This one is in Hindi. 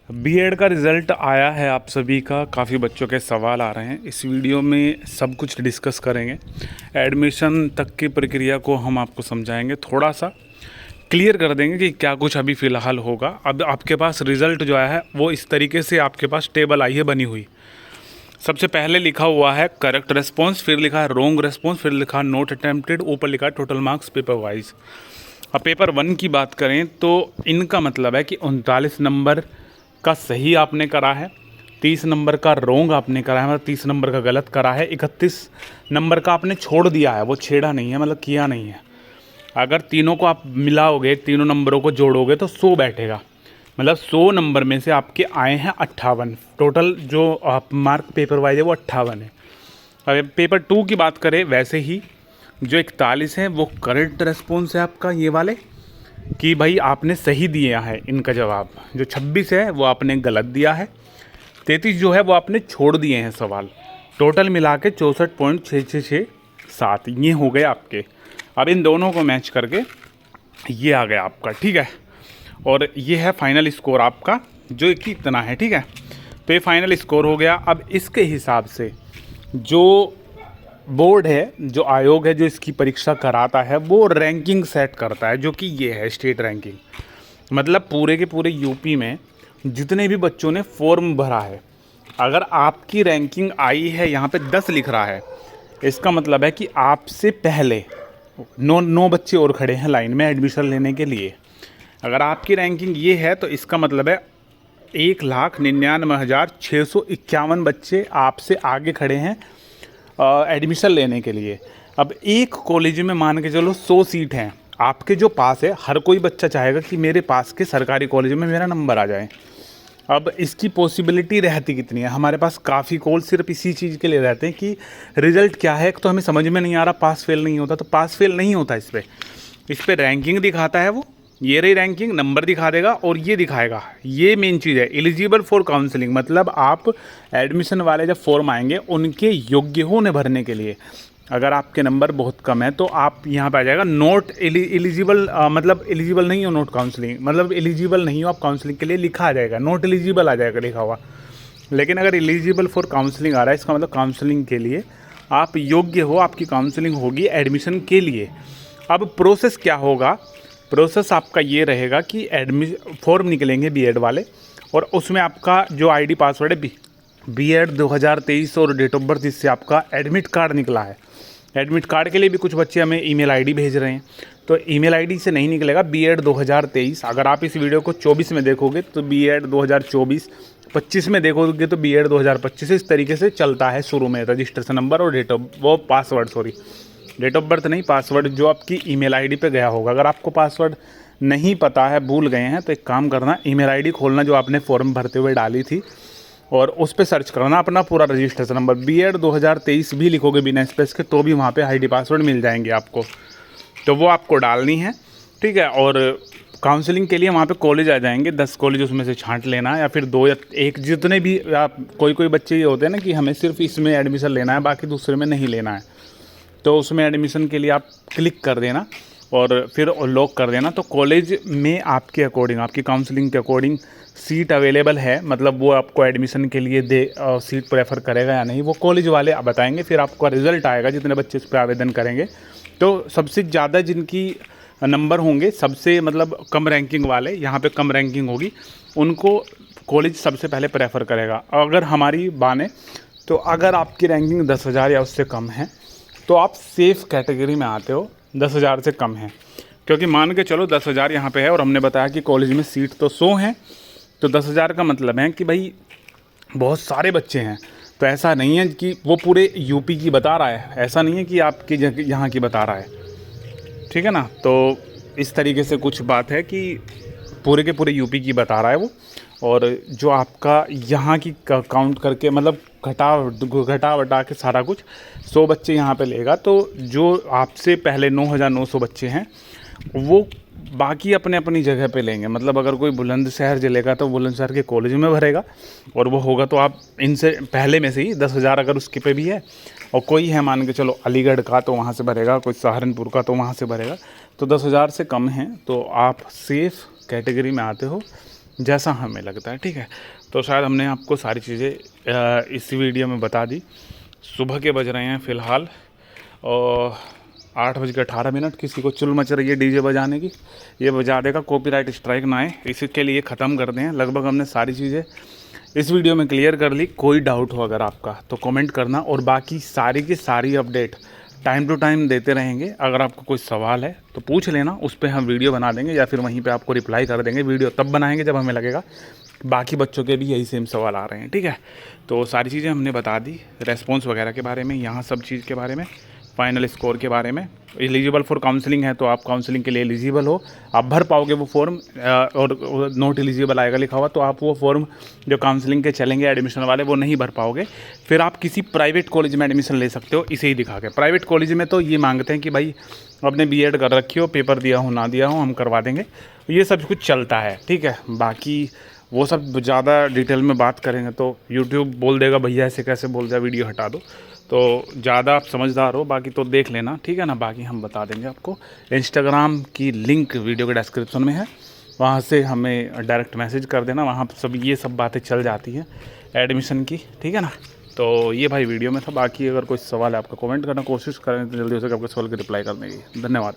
बीएड का रिज़ल्ट आया है आप सभी का। काफ़ी बच्चों के सवाल आ रहे हैं। इस वीडियो में सब कुछ डिस्कस करेंगे। एडमिशन तक की प्रक्रिया को हम आपको समझाएंगे, थोड़ा सा क्लियर कर देंगे कि क्या कुछ अभी फ़िलहाल होगा। अब आपके पास रिज़ल्ट जो आया है वो इस तरीके से आपके पास टेबल आई है बनी हुई। सबसे पहले लिखा हुआ है करेक्ट रेस्पॉन्स, फिर लिखा है रॉन्ग रेस्पॉन्स, फिर लिखा है नोट अटेम्प्टेड, ऊपर लिखा है टोटल मार्क्स पेपर वाइज। अब पेपर 1 की बात करें तो इनका मतलब है कि 39 नंबर का सही आपने करा है, 30 नंबर का रोंग आपने करा है, मतलब 30 नंबर का गलत करा है, 31 नंबर का आपने छोड़ दिया है, वो छेड़ा नहीं है, मतलब किया नहीं है। अगर तीनों को आप मिलाओगे, तीनों नंबरों को जोड़ोगे तो 100 बैठेगा। मतलब 100 नंबर में से आपके आए हैं 58। टोटल जो आप मार्क पेपर वाइज है वो 58 है। अगर पेपर 2 की बात करें वैसे ही जो 41 है वो करेक्ट रेस्पॉन्स है आपका, ये वाले कि भाई आपने सही दिया है इनका जवाब। जो 26 है वो आपने गलत दिया है। 33 जो है वो आपने छोड़ दिए हैं सवाल। टोटल मिला के 64.6667 ये हो गए आपके। अब इन दोनों को मैच करके ये आ गया आपका, ठीक है। और ये है फाइनल स्कोर आपका जो कि इतना है, ठीक है। तो ये फाइनल स्कोर हो गया। अब इसके हिसाब से जो बोर्ड है, जो आयोग है जो इसकी परीक्षा कराता है, वो रैंकिंग सेट करता है, जो कि ये है स्टेट रैंकिंग। मतलब पूरे के पूरे यूपी में जितने भी बच्चों ने फॉर्म भरा है, अगर आपकी रैंकिंग आई है यहाँ पे 10 लिख रहा है, इसका मतलब है कि आपसे पहले 9 बच्चे और खड़े हैं लाइन में एडमिशन लेने के लिए। अगर आपकी रैंकिंग ये है तो इसका मतलब है 1,99,651 बच्चे आपसे आगे खड़े हैं एडमिशन लेने के लिए। अब एक कॉलेज में मान के चलो 100 सीट हैं, आपके जो पास है हर कोई बच्चा चाहेगा कि मेरे पास के सरकारी कॉलेज में मेरा नंबर आ जाए। अब इसकी पॉसिबिलिटी रहती कितनी है? हमारे पास काफ़ी कॉल सिर्फ इसी चीज़ के लिए रहते हैं कि रिज़ल्ट क्या है, तो हमें समझ में नहीं आ रहा, पास फेल नहीं होता। तो पास फेल नहीं होता, इस पर रैंकिंग दिखाता है वो, ये रही रैंकिंग, नंबर दिखा देगा और ये दिखाएगा। ये मेन चीज़ है एलिजिबल फॉर काउंसलिंग, मतलब आप एडमिशन वाले जब फॉर्म आएंगे उनके योग्य होने भरने के लिए अगर आपके नंबर बहुत कम है तो आप यहाँ पे आ जाएगा नॉट एलिजिबल, मतलब एलिजिबल नहीं हो नॉट काउंसलिंग, मतलब एलिजिबल नहीं हो आप काउंसलिंग के लिए, लिखा आ जाएगा नॉट एलिजिबल आ जाएगा लिखा हुआ। लेकिन अगर एलिजिबल फॉर काउंसलिंग आ रहा है इसका मतलब काउंसलिंग के लिए आप योग्य हो, आपकी काउंसलिंग होगी एडमिशन के लिए। अब प्रोसेस क्या होगा? प्रोसेस आपका ये रहेगा कि फॉर्म निकलेंगे बीएड वाले और उसमें आपका जो आईडी पासवर्ड है बीएड 2023 और डेट ऑफ बर्थ, इससे आपका एडमिट कार्ड निकला है। एडमिट कार्ड के लिए भी कुछ बच्चे हमें ईमेल आईडी भेज रहे हैं, तो ईमेल आईडी से नहीं निकलेगा बीएड 2023। अगर आप इस वीडियो को 24 में देखोगे तो बीएड 2024, 25 में देखोगे तो बीएड 2025। इस तरीके से चलता है शुरू में रजिस्ट्रेशन नंबर और डेट ऑफ बर्थ नहीं, पासवर्ड जो आपकी ईमेल आईडी पे गया होगा। अगर आपको पासवर्ड नहीं पता है, भूल गए हैं, तो एक काम करना, ईमेल आईडी खोलना जो आपने फॉर्म भरते हुए डाली थी और उस पर सर्च करना अपना पूरा रजिस्ट्रेशन नंबर। बीएड 2023 भी लिखोगे बिना स्पेस के तो भी वहाँ पे आईडी पासवर्ड मिल जाएंगे आपको, तो वो आपको डालनी है, ठीक है। और काउंसलिंग के लिए वहाँ पे कॉलेज आ जाएंगे, 10 कॉलेज उसमें से छांट लेना, या फिर 2 या 1, जितने भी आप, कोई बच्चे ये होते हैं ना कि हमें सिर्फ इसमें एडमिशन लेना है बाकी दूसरे में नहीं लेना है, तो उसमें एडमिशन के लिए आप क्लिक कर देना और फिर लॉक कर देना। तो कॉलेज में आपके अकॉर्डिंग, आपकी काउंसलिंग के अकॉर्डिंग सीट अवेलेबल है, मतलब वो आपको एडमिशन के लिए सीट प्रेफर करेगा या नहीं, वो कॉलेज वाले बताएंगे। फिर आपका रिज़ल्ट आएगा, जितने बच्चे इस पर आवेदन करेंगे तो सबसे ज़्यादा जिनकी नंबर होंगे, सबसे मतलब कम रैंकिंग वाले, यहाँ पे कम रैंकिंग होगी, उनको कॉलेज सबसे पहले प्रेफर करेगा। अगर हमारी बाने तो अगर आपकी रैंकिंग 10,000 या उससे कम है तो आप सेफ़ कैटेगरी में आते हो, 10,000 से कम है। क्योंकि मान के चलो 10,000 यहाँ पे है और हमने बताया कि कॉलेज में सीट तो 100 हैं, तो 10,000 का मतलब है कि भाई बहुत सारे बच्चे हैं। तो ऐसा नहीं है कि वो पूरे यूपी की बता रहा है, ऐसा नहीं है कि आपकी यहाँ की बता रहा है, ठीक है ना। तो इस तरीके से कुछ बात है कि पूरे के पूरे यूपी की बता रहा है वो, और जो आपका यहाँ की काउंट करके, मतलब घटा वटा के सारा कुछ 100 बच्चे यहाँ पे लेगा। तो जो आपसे पहले 9,900 बच्चे हैं वो बाकी अपने अपनी जगह पे लेंगे। मतलब अगर कोई बुलंदशहर जिले का तो बुलंदशहर के कॉलेज में भरेगा, और वो होगा तो आप इनसे पहले में से ही 10,000 अगर उसके पे भी है, और कोई है मान के चलो अलीगढ़ का तो वहाँ से भरेगा, कोई सहारनपुर का तो वहाँ से भरेगा। तो 10,000 से कम है तो आप सेफ़ कैटेगरी में आते हो, जैसा हमें लगता है, ठीक है। तो शायद हमने आपको सारी चीज़ें इस वीडियो में बता दी। सुबह के बज रहे हैं फ़िलहाल और 8:18। किसी को चुल मच रही है डीजे बजाने की, ये बजा देगा, कॉपीराइट स्ट्राइक ना आए, इसके लिए ख़त्म कर दें। लगभग हमने सारी चीज़ें इस वीडियो में क्लियर कर ली। कोई डाउट हो अगर आपका तो कमेंट करना, और बाकी सारी की सारी अपडेट टाइम टू टाइम देते रहेंगे। अगर आपको कोई सवाल है तो पूछ लेना, उस पर हम वीडियो बना देंगे या फिर वहीं पे आपको रिप्लाई कर देंगे। वीडियो तब बनाएंगे जब हमें लगेगा बाकी बच्चों के भी यही सेम सवाल आ रहे हैं, ठीक है। तो सारी चीज़ें हमने बता दी, रेस्पॉन्स वगैरह के बारे में, यहाँ सब चीज़ के बारे में, फाइनल स्कोर के बारे में। एलिजिबल फॉर काउंसलिंग है तो आप काउंसलिंग के लिए एलिजिबल हो, आप भर पाओगे वो फॉर्म, और नॉट एलिजिबल आएगा लिखा हुआ तो आप वो फॉर्म जो काउंसलिंग के चलेंगे एडमिशन वाले वो नहीं भर पाओगे। फिर आप किसी प्राइवेट कॉलेज में एडमिशन ले सकते हो, इसे ही दिखा के। प्राइवेट कॉलेज में तो ये मांगते हैं कि भाई आपने बीएड कर रखी हो, पेपर दिया हो ना दिया हो, हम करवा देंगे, ये सब कुछ चलता है, ठीक है। बाकी वो सब ज़्यादा डिटेल में बात करेंगे तो यूट्यूब बोल देगा भैया ऐसे कैसे बोल दिया, वीडियो हटा दो। तो ज़्यादा आप समझदार हो, बाकी तो देख लेना, ठीक है ना। बाकी हम बता देंगे आपको। इंस्टाग्राम की लिंक वीडियो के डिस्क्रिप्शन में है, वहाँ से हमें डायरेक्ट मैसेज कर देना, वहाँ सब ये सब बातें चल जाती हैं एडमिशन की, ठीक है ना। तो ये भाई वीडियो में था। बाकी अगर कोई सवाल है आपका कमेंट करना, कोशिश करें तो जल्दी हो सके आपके सवाल की रिप्लाई करने की। धन्यवाद।